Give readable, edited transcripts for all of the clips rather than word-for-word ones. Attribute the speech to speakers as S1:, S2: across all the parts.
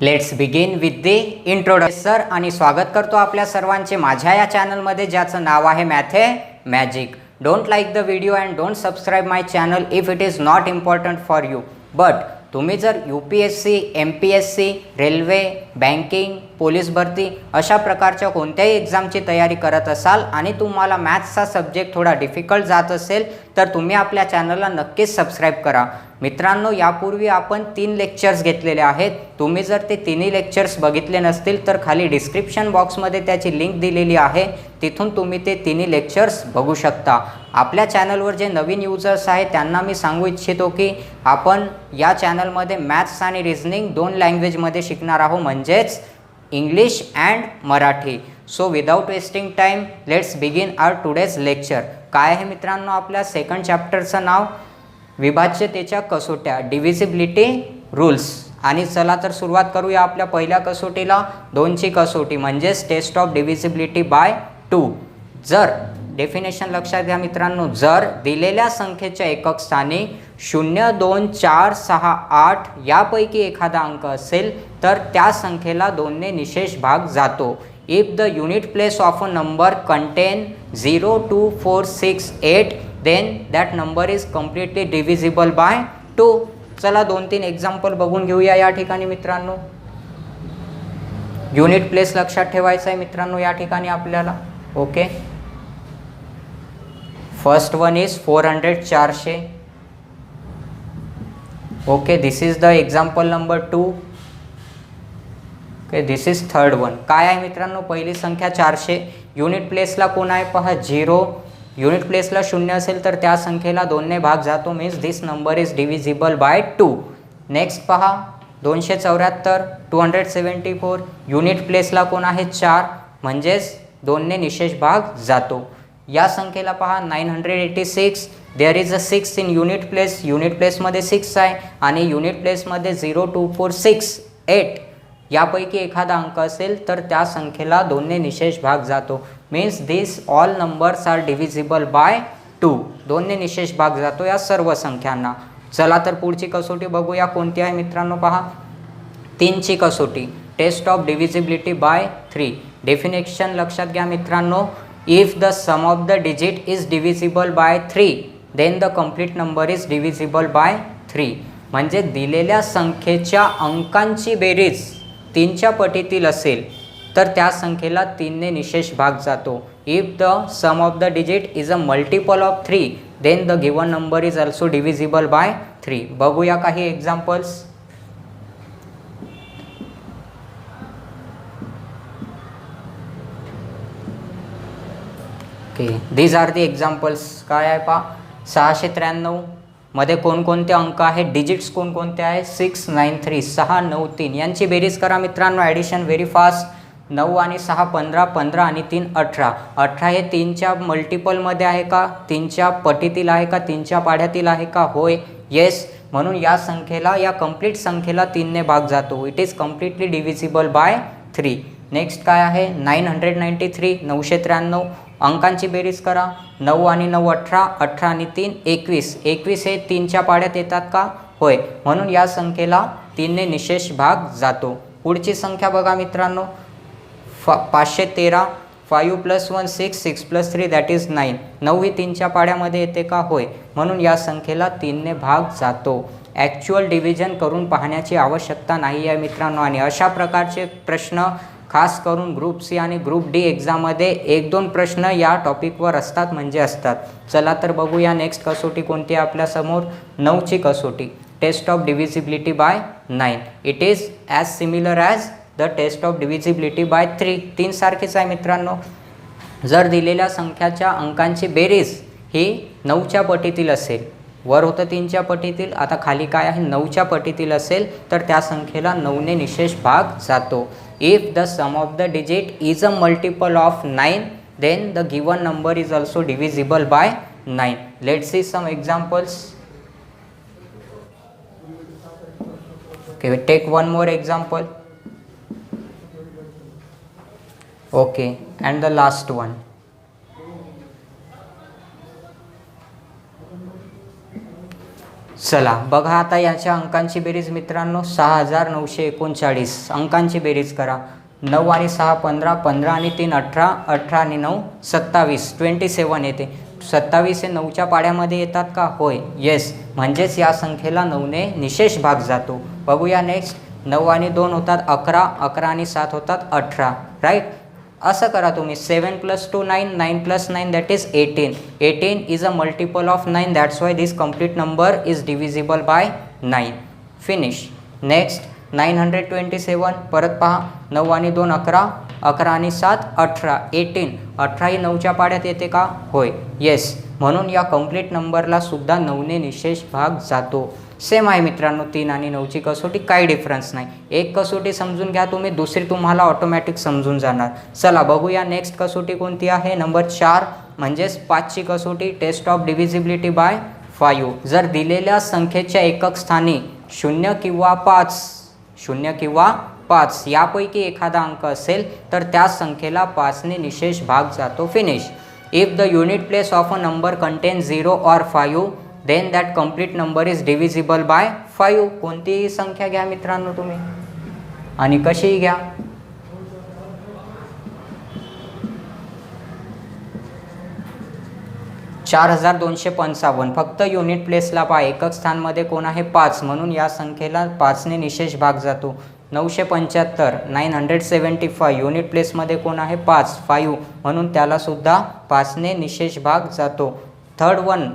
S1: Let's begin with the introduction sir आणि स्वागत करतो आपल्या सर्वांचे माझ्या या चॅनलमध्ये ज्याचं नाव आहे Mathe Magic. Don't like the video and don't subscribe my channel if it is not important for you. But तुम्ही जर UPSC, MPSC, railway, banking, police भरती अशा प्रकारच्या कोणत्याही एक्झामची तयारी करत असाल आणि तुम्हाला मॅथ्सचा सब्जेक्ट थोडा डिफिकल्ट जात असेल तर तुम्ही आपल्या चॅनलला नक्कीच सबस्क्राईब करा. मित्रांनो, यापूर्वी आपण 3 लेक्चर्स घेतलेले आहेत. तुम्ही जर ते तिन्ही लेक्चर्स बघितले नसतील तर खाली डिस्क्रिप्शन बॉक्समध्ये त्याची लिंक दिलेली आहे, तिथून तुम्ही ते तिन्ही लेक्चर्स बघू शकता. आपल्या चॅनलवर जे नवीन युजर्स आहेत त्यांना मी सांगू इच्छितो की आपण या चॅनलमध्ये मॅथ्स आणि रिझनिंग 2 लँग्वेजमध्ये शिकणार आहोत, म्हणजेच English and Marathi. So without wasting time let's begin our today's lecture. काय आहे मित्रांनो, आपल्या सेकंड चॅप्टरचं नाव विभाज्यतेच्या कसोट्या, डिव्हिजिबिलिटी रूल्स. आणि चला तर सुरुवात करूया आपल्या पहिल्या कसोटीला, 2ची कसोटी म्हणजेच टेस्ट ऑफ डिव्हिजिबिलिटी बाय 2. जर डेफिनेशन लक्षात घ्या मित्रांनो, जर दिलेल्या संख्येच्या एकक स्थानी 0, 2, 4, 6, 8 यापैकी एखादा अंक असेल तर त्या संख्येला 2ने निशेष भाग जातो. If the unit place of a number content 0, 2, 4, 6, 8 then that number is completely divisible by 2. चला 2-3 एक्झाम्पल बघून घेऊया या ठिकाणी मित्रांनो. युनिट प्लेस लक्षात ठेवायचा आहे मित्रांनो या ठिकाणी आपल्याला. Okay, first one is 400, 400. Okay, this is the example number 2. Okay, this is third one. काय आहे मित्रांनो, पहिली संख्या 400. युनिट प्लेसला कोण आहे पहा, 0. युनिट प्लेसला 0 असेल तर त्या संख्येला 2ने भाग जातो, means this number is divisible by 2. Next पहा 274, 274. युनिट प्लेसला कोण आहे 4, म्हणजेच 2ने निशेष भाग जातो. या संख्येला पहा 986. There is a 6 in unit place. Unit प्लेसमध्ये 6 आहे आणि युनिट प्लेसमध्ये 0, 2, 4, 6, 8 यापैकी एखादा अंक असेल तर त्या संख्येला 2ने निशेष भाग जातो, means this all numbers are divisible by 2. 2ने निशेष भाग जातो या सर्व संख्यांना. चला तर पुढची कसोटी बघूया कोणती आहे मित्रांनो, पहा 3ची कसोटी, test of divisibility by 3. Definition लक्षात घ्या मित्रांनो, if the sum of the digit is divisible by 3 then the complete number is divisible by 3. म्हणजे दिलेल्या संख्येच्या अंकांची बेरीज 3च्या पटीतील असेल तर त्या संख्येला 3ने निशेष भाग जातो. If the sum of the digit is a multiple of 3 then the given number is also divisible by 3. बघूया काही examples. Okay, these are the examples. काय आहे पहा, 693 मध्ये कोणकोणते अंक आहेत, डिजिट्स कोणकोणते आहे, 693, 693. यांची बेरीज करा मित्रांनो. Addition very fast. 9 आणि 6 15, 15 आणि 3 18. 18 हे 3च्या मल्टिपलमध्ये आहे का, 3च्या पटीतील आहे का, 3च्या पाढ्यातील आहे का, होय, येस. म्हणून या संख्येला, या कंप्लीट संख्येला 3ने भाग जातो. It is completely divisible by 3. Next काय आहे, 993, 993. अंकांची बेरीज करा. 9 आणि 9 18, 18 आणि 3 21. 21 हे 3च्या पाड्यात येतात का, होय. म्हणून या संख्येला 3ने निशेष भाग जातो. पुढची संख्या बघा मित्रांनो, 513. 5 + 1 6, 6 + 3 दॅट इज 9. 9 ही 3च्या पाड्यामध्ये येते का, होय. म्हणून या संख्येला 3ने भाग जातो. ॲक्च्युअल डिव्हिजन करून पाहण्याची आवश्यकता नाही आहे मित्रांनो. आणि अशा प्रकारचे प्रश्न खास करून ग्रुप सी आणि ग्रुप डी एक्झाममध्ये 1-2 प्रश्न या टॉपिकवर असतात म्हणजे असतात. चला तर बघूया नेक्स्ट कसोटी कोणती आहे आपल्यासमोर, 9ची कसोटी, test of divisibility by 9. It is as similar as the test of divisibility by 3. 3 सारखीच आहे मित्रांनो. जर दिलेल्या संख्याच्या अंकांची बेरीज ही 9च्या पटीतील असेल, वर होतं 3च्या पटीतील, आता खाली काय आहे 9च्या पटीतील असेल तर त्या संख्येला 9ने निशेष भाग जातो. If the sum of the digit is a multiple of 9 then the given number is also divisible by 9. Let's see some examples. Okay, take one more example. Okay, and the last one. चला बघा आता याच्या अंकांची बेरीज मित्रांनो, 6939 अंकांची बेरीज करा. 9 आणि 6 15, 15 आणि 3 18, 18 आणि 9 27, 27 येते. 27 हे 9च्या पाड्यामध्ये येतात का? होय, येस. म्हणजेच या संख्येला 9ने निशेष भाग जातो. बघूया नेक्स्ट. 9 आणि 2 होतात 11, 11 आणि 7 होतात 18, राईट. असं करा तुम्ही. 7 + 2 9, 9 + 9 that is 18. 18 is a multiple of 9, that's why this complete number is divisible by 9. Finish. Next 927. परत पहा. 9 आणि 2 11, 11 आणि 7 18, 18. 18 ही 9च्या पाड्यात येते का? होय, येस. म्हणून या कम्प्लीट नंबरला सुद्धा 9ने निशेष भाग जातो. सेम आहे मित्रांनो 3 आणि 9ची कसोटी, काही डिफरन्स नाही. एक कसोटी समजून घ्या तुम्ही, दुसरी तुम्हाला ऑटोमॅटिक समजून जाणार. चला बघूया नेक्स्ट कसोटी कोणती आहे. नंबर 4 म्हणजेच 5ची कसोटी, टेस्ट ऑफ डिव्हिजिबिलिटी बाय 5. जर दिलेल्या संख्येच्या एकक स्थानी 0 किंवा 5 यापैकी एखादा अंक असेल तर त्या संख्येला 5ने निशेष भाग जातो. Finish. If the unit place of a number content 0 or 5 then that complete number is divisible by 5. कोणतीही संख्या घ्या मित्रांनो तुम्ही आणि कशीही घ्या. $4255 फक्त युनिट प्लेसला पहा. एकक स्थानमध्ये कोण आहे? 5, म्हणून या संख्येला 5ने निशेष भाग जातो. 975 975 युनिट प्लेसमध्ये कोण आहे? 5 म्हणून त्याला सुद्धा 5ने निशेष भाग जातो. Third one,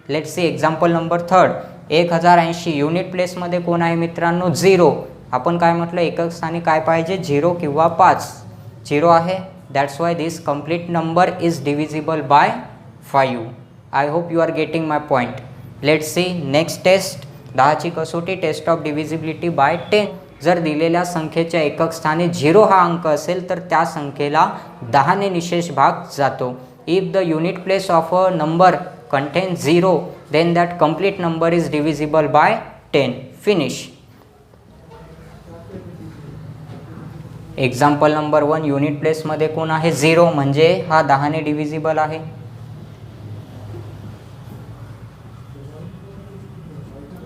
S1: let's see example number 3. 1080 unit प्लेसमध्ये कोण आहे मित्रांनो? 0. आपण काय म्हटलं? एकक स्थानी काय पाहिजे? 0 किंवा 5. 0 आहे, that's why this complete number is divisible by 5. I hope you are getting my point. Let's see next test. 10ची कसोटी, टेस्ट ऑफ डिव्हिजिबिलिटी बाय 10. जर दिलेल्या संख्येच्या एकक स्थानी 0 हा अंक असेल तर त्या संख्येला 10ने निशेष भाग जातो. If the unit place of a number contains 0 then that complete number is divisible by 10. Finish. Example number 1. Unit प्लेसमध्ये कोण आहे? 0 म्हणजे हा 10ने डिव्हिजिबल आहे.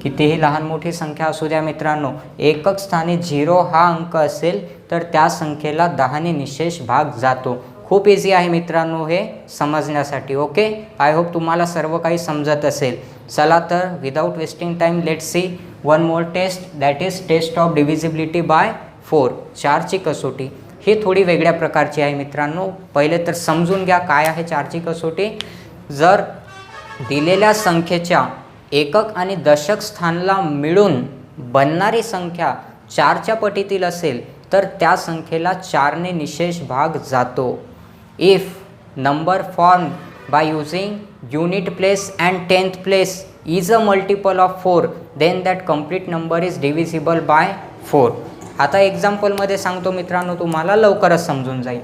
S1: कितीही लहान मोठी संख्या असू द्या मित्रांनो, एकक स्थानी 0 हा अंक असेल तर त्या संख्येला 10ने निशेष भाग जातो. खूप इझी आहे मित्रांनो हे समजण्यासाठी. ओके, आय होप तुम्हाला सर्व काही समजत असेल. चला तर without wasting time let's see one more test, that is test of divisibility by 4. 4ची कसोटी ही थोडी वेगळ्या प्रकारची आहे मित्रांनो. पहिले तर समजून घ्या काय आहे 4ची कसोटी. जर दिलेल्या संख्येच्या एकक आणि दशक स्थानला मिळून बनणारी संख्या 4च्या पटीतील असेल तर त्या संख्येला 4ने निशेष भाग जातो. If number formed by using unit place and 10th place is a multiple of 4 then that complete number is divisible by 4. आता एक्झाम्पलमध्ये सांगतो मित्रांनो, तुम्हाला लवकरच समजून जाईल.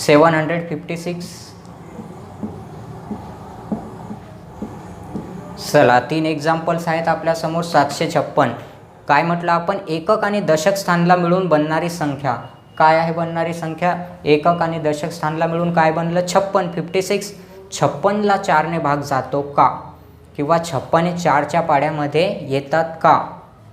S1: 756. चला 3 एक्झाम्पल्स आहेत आपल्यासमोर. 756. काय म्हटलं आपण? एकक आणि दशक स्थानला मिळून बनणारी संख्या. काय आहे बनणारी संख्या? एकक आणि दशक स्थानला मिळून काय बनलं? 56. 56. 56ला 4ने भाग जातो का? किंवा 56 हे 4च्या पाड्यामध्ये येतात का?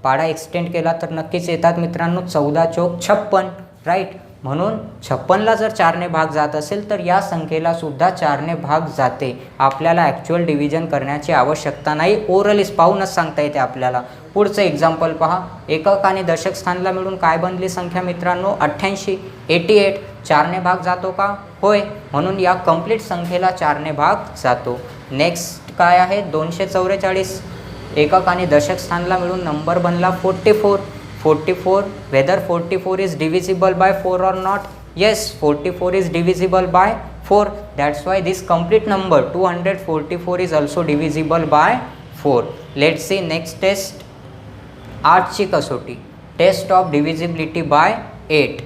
S1: पाडा एक्सटेंड केला तर नक्कीच येतात मित्रांनो. 14 चौक 56, राईट. म्हणून 56ला जर 4ने भाग जात असेल तर या संख्येला सुद्धा 4ने भाग जाते. आपल्याला ॲक्च्युअल डिव्हिजन करण्याची आवश्यकता नाही, ओरलीच पाहूनच सांगता येते आपल्याला. पुढचं एक्झाम्पल पहा. एकक आणि दशक स्थानला मिळून काय बनली संख्या मित्रांनो? 88. 88. 4ने भाग जातो का? होय. म्हणून या कंप्लीट संख्येला 4ने भाग जातो. नेक्स्ट काय आहे? 244. एकक आणि दशक स्थानला मिळून नंबर बनला 44. 44. Whether 44 is divisible by 4 or not? Yes, 44 is divisible by 4. That's why this complete number 244 is also divisible by 4. Let's see next test. 8ची कसोटी, test of divisibility by 8.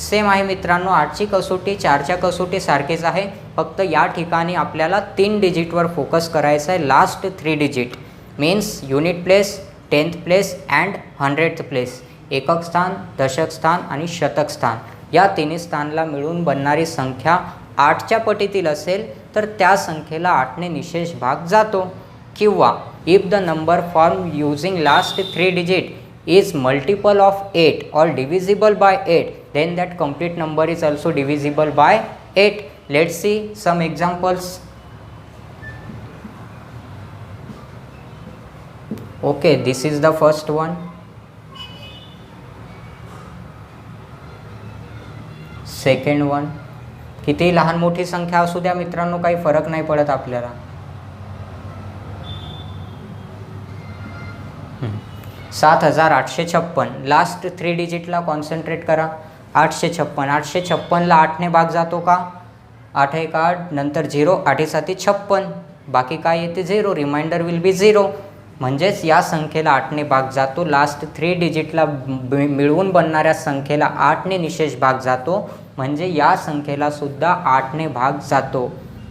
S1: Same आहे मित्रांनो. 8ची कसोटी 4च्या कसोटी सारखेच आहे, फक्त या ठिकाणी आपल्याला 3 डिजिटवर फोकस करायचा आहे. Last 3 digit means unit place, 10th place and 100th place. एकक स्थान, दशक स्थान आणि शतक स्थान या तिन्ही स्थानला मिळून बनणारी संख्या 8च्या पटीतील असेल तर त्या संख्येला 8ने निशेष भाग जातो. किंवा if the number form using last 3 digit is multiple of 8 or divisible by 8, then that complete number is also divisible by 8. Let's see some examples. Okay, this is the first one. Second one. किती लहान मोठी संख्या असू द्या मित्रांनो, काही फरक नाही पडत आपल्याला. 7856. लास्ट 3 डिजिटला कॉन्सन्ट्रेट करा. 856 ला 8ने भाग जातो का? 8 1 8, नंतर 0, 8 7 56, बाकी काय येते 0, रिमाइंडर विल बी 0. म्हणजेच या संख्येला 8ने भाग जातो. लास्ट 3 डिजिटला मिळवून बनणाऱ्या संख्येला 8ने निशेष भाग जातो, म्हणजे या संख्येला सुद्धा 8ने भाग जातो.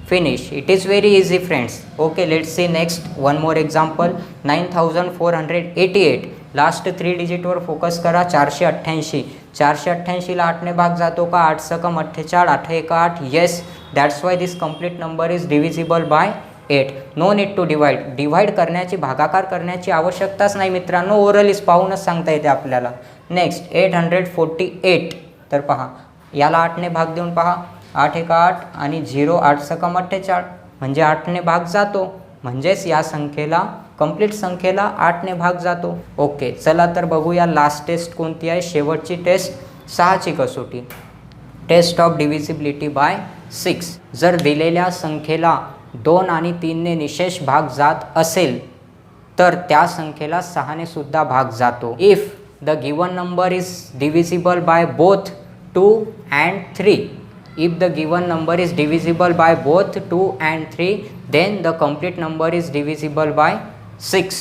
S1: Finish. It is very easy friends. Okay, let's see next one more example. 9488. Last 3 डिजिटवर फोकस करा. 488. 488 ला 8ने भाग जातो का? 8 सकम 48, 8 1 8. Yes, that's why this complete number is divisible by 8. No need to divide. Divide करण्याची, भागाकार करण्याची आवश्यकताच नाही मित्रांनो, ओरलीच पाहूनच सांगता येते आपल्याला. नेक्स्ट 848. तर पहा, याला 8ने भाग देऊन पहा. 8 1 8 आणि 0, 8 सकम 48, म्हणजे 8ने भाग जातो. म्हणजेच या संख्येला, कंप्लीट संख्येला 8ने भाग जातो. ओके, चला तर बघूया लास्ट टेस्ट कोणती आहे. शेवटची टेस्ट 6ची कसोटी. Test of divisibility by 6. जर दिलेल्या संख्येला 2 आणि 3ने निशेष भाग जात असेल तर त्या संख्येला 6ने सुद्धा भाग जातो. If the given number is divisible by both 2 and 3. If the given number is divisible by both 2 and 3, then the complete number is divisible by 6.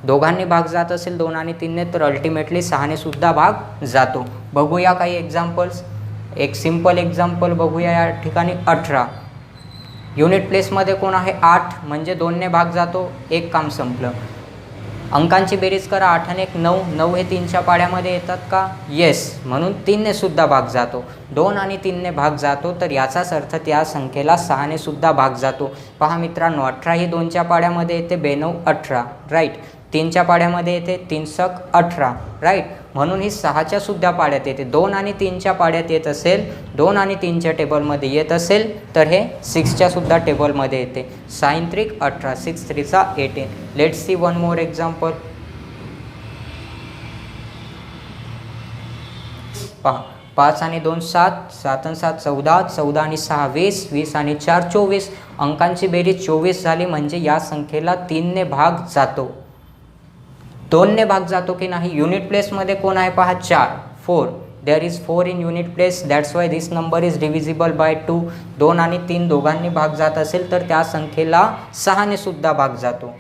S1: दोघांनी भाग जात असेल 2 आणि 3ने, तर अल्टिमेटली 6ने सुद्धा भाग जातो. बघूया काही एक्झाम्पल्स. एक सिंपल एक्झाम्पल बघूया या ठिकाणी. 18. युनिट प्लेसमध्ये कोण आहे? 8, म्हणजे 2ने भाग जातो. एक काम संपलं. अंकांची बेरीज करा. 8 आणि 1 9. 9 हे 3च्या पाड्यामध्ये येतात का? येस, म्हणून 3ने सुद्धा भाग जातो. 2 आणि 3ने भाग जातो, तर याचाच अर्थ त्या संख्येला 6ने सुद्धा भाग जातो. पहा मित्रांनो, 18 ही 2च्या पाड्यामध्ये येते, 2 9 18, राईट. 3च्या पाड्यामध्ये येते, 3 सक 18, राईट. म्हणून ही 6च्या सुद्धा पाड्यात येते. 2 आणि 3च्या पाड्यात येत असेल, 2 आणि 3च्या टेबलमध्ये येत असेल, तर हे 6च्या सुद्धा टेबलमध्ये येते. 6 3 18, 6 3 18. Let's see one more example. पहा, 5 आणि 2 7, 7 आणि 7 14, 14 आणि 6 20, 20 आणि 4 24. अंकांची बेरीज 24 झाली, म्हणजे या संख्येला 3ने भाग जातो. 2ने भाग जातो की नाही? युनिट प्लेसमध्ये कोण आहे? पहा, 4 4. There is 4 in unit place, that's why this number is divisible by 2. 2 आणि 3 दोघांनी भाग जात असेल तर त्या संख्येला 6ने सुद्धा भाग जातो.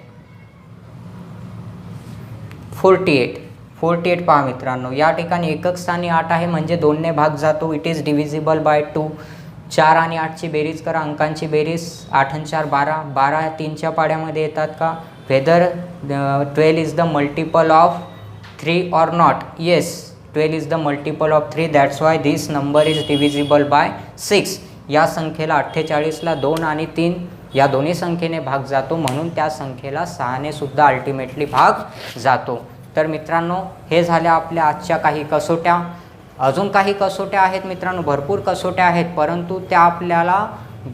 S1: 48. 48 पहा मित्रांनो, या ठिकाणी एकक स्थानी 8 आहे, म्हणजे 2ने भाग जातो. It is divisible by 2. 4 आणि 8ची बेरीज करा. अंकांची बेरीज 8 आणि 4 12. 12 3च्या पाड्यामध्ये येतात का? Whether 12 is the multiple of 3 or not? Yes, 12 is the multiple of 3. That's why this number is divisible by 6. या संख्येला 48ला 2 आणि 3 या दोन्ही संख्येने भाग जातो, म्हणून त्या संख्येला 6ने सुद्धा अल्टिमेटली भाग जातो. तर मित्रांनो, हे झाल्या आपल्या आजच्या काही कसोट्या. अजून काही कसोट्या आहेत मित्रांनो, भरपूर कसोट्या आहेत, परंतु त्या आपल्याला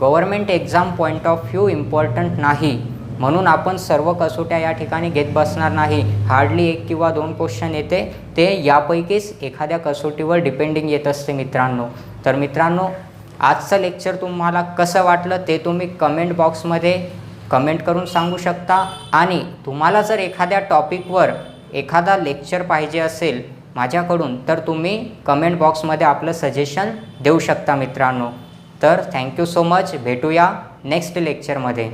S1: government exam point of view important नाही, म्हणून आपण सर्व कसोट्या या ठिकाणी घेत बसणार नाही. हार्डली 1 किंवा 2 क्वेश्चन येते, ते यापैकीच एखाद्या कसोटीवर डिपेंडिंग येत असते मित्रांनो. तर मित्रांनो, आजचं लेक्चर तुम्हाला कसं वाटलं ते तुम्ही कमेंट बॉक्समध्ये कमेंट करून सांगू शकता. आणि तुम्हाला जर एखाद्या टॉपिकवर एखादा लेक्चर पाहिजे असेल माझ्याकडून, तर तुम्ही कमेंट बॉक्समध्ये आपलं सजेशन देऊ शकता मित्रांनो. तर थँक्यू सो मच. भेटूया नेक्स्ट लेक्चरमध्ये.